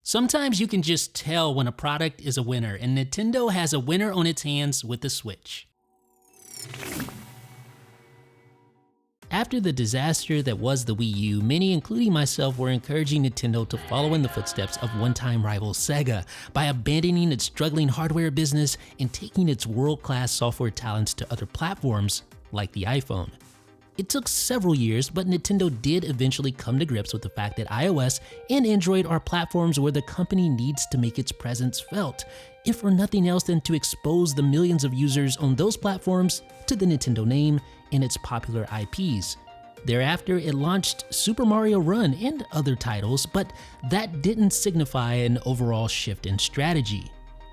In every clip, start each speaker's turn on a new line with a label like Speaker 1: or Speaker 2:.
Speaker 1: Sometimes you can just tell when a product is a winner, and Nintendo has a winner on its hands with the Switch. After the disaster that was the Wii U, many, including myself, were encouraging Nintendo to follow in the footsteps of one-time rival Sega by abandoning its struggling hardware business and taking its world-class software talents to other platforms, like the iPhone. It took several years, but Nintendo did eventually come to grips with the fact that iOS and Android are platforms where the company needs to make its presence felt, if for nothing else than to expose the millions of users on those platforms to the Nintendo name and its popular IPs. Thereafter, it launched Super Mario Run and other titles, but that didn't signify an overall shift in strategy.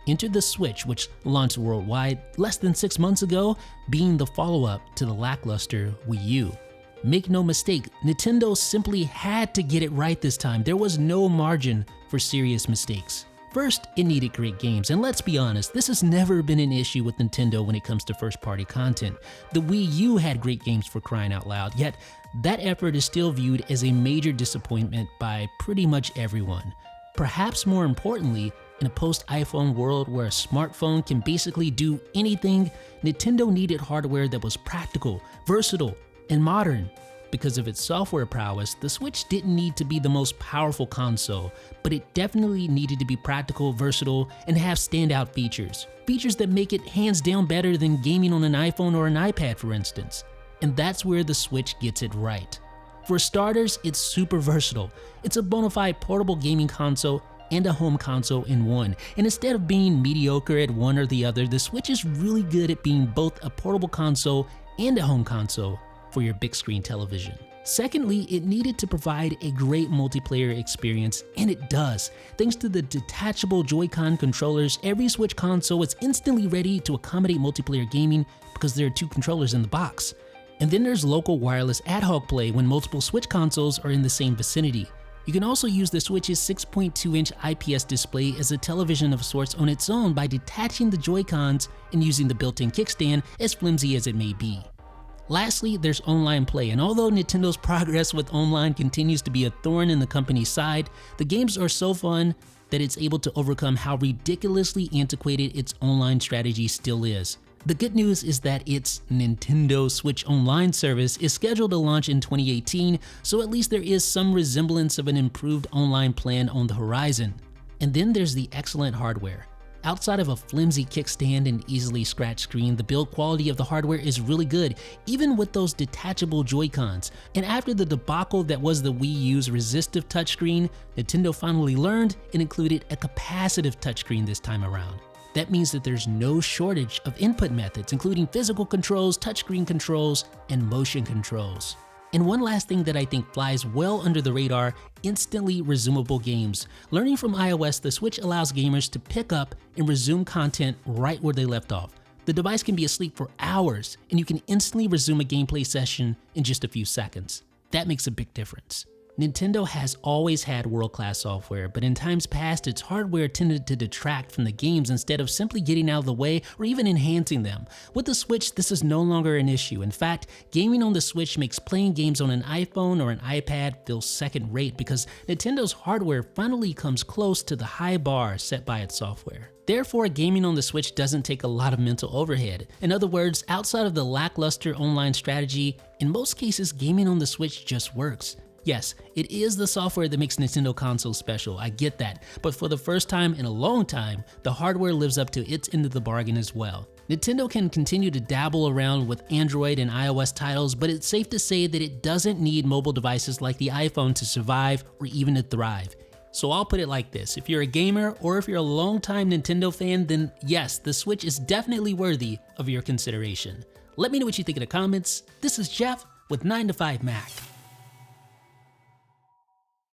Speaker 1: Enter the Switch, which launched worldwide less than 6 months ago, being the follow-up to the lackluster Wii U. Make no mistake, Nintendo simply had to get it right this time. There was no margin for serious mistakes. First, it needed great games, and let's be honest, this has never been an issue with Nintendo when it comes to first-party content. The Wii U had great games, for crying out loud, yet that effort is still viewed as a major disappointment by pretty much everyone. Perhaps more importantly, in a post-iPhone world where a smartphone can basically do anything, Nintendo needed hardware that was practical, versatile, and modern. Because of its software prowess, the Switch didn't need to be the most powerful console, but it definitely needed to be practical, versatile, and have standout features. Features that make it hands down better than gaming on an iPhone or an iPad, for instance. And that's where the Switch gets it right. For starters, it's super versatile. It's a bona fide portable gaming console and a home console in one. And instead of being mediocre at one or the other, the Switch is really good at being both a portable console and a home console for your big screen television. Secondly, it needed to provide a great multiplayer experience, and it does. Thanks to the detachable Joy-Con controllers, every Switch console is instantly ready to accommodate multiplayer gaming because there are 2 controllers in the box. And then there's local wireless ad hoc play when multiple Switch consoles are in the same vicinity. You can also use the Switch's 6.2-inch IPS display as a television of sorts on its own by detaching the Joy-Cons and using the built-in kickstand, as flimsy as it may be. Lastly, there's online play, and although Nintendo's progress with online continues to be a thorn in the company's side, the games are so fun that it's able to overcome how ridiculously antiquated its online strategy still is. The good news is that its Nintendo Switch Online service is scheduled to launch in 2018, so at least there is some resemblance of an improved online plan on the horizon. And then there's the excellent hardware. Outside of a flimsy kickstand and easily scratched screen, the build quality of the hardware is really good, even with those detachable Joy-Cons. And after the debacle that was the Wii U's resistive touchscreen, Nintendo finally learned and included a capacitive touchscreen this time around. That means that there's no shortage of input methods, including physical controls, touchscreen controls, and motion controls. And one last thing that I think flies well under the radar, instantly resumable games. Learning from iOS, the Switch allows gamers to pick up and resume content right where they left off. The device can be asleep for hours, and you can instantly resume a gameplay session in just a few seconds. That makes a big difference. Nintendo has always had world-class software, but in times past, its hardware tended to detract from the games instead of simply getting out of the way or even enhancing them. With the Switch, this is no longer an issue. In fact, gaming on the Switch makes playing games on an iPhone or an iPad feel second-rate because Nintendo's hardware finally comes close to the high bar set by its software. Therefore, gaming on the Switch doesn't take a lot of mental overhead. In other words, outside of the lackluster online strategy, in most cases, gaming on the Switch just works. Yes, it is the software that makes Nintendo consoles special, I get that, but for the first time in a long time, the hardware lives up to its end of the bargain as well. Nintendo can continue to dabble around with Android and iOS titles, but it's safe to say that it doesn't need mobile devices like the iPhone to survive or even to thrive. So I'll put it like this, if you're a gamer or if you're a longtime Nintendo fan, then yes, the Switch is definitely worthy of your consideration. Let me know what you think in the comments. This is Jeff with 9to5Mac.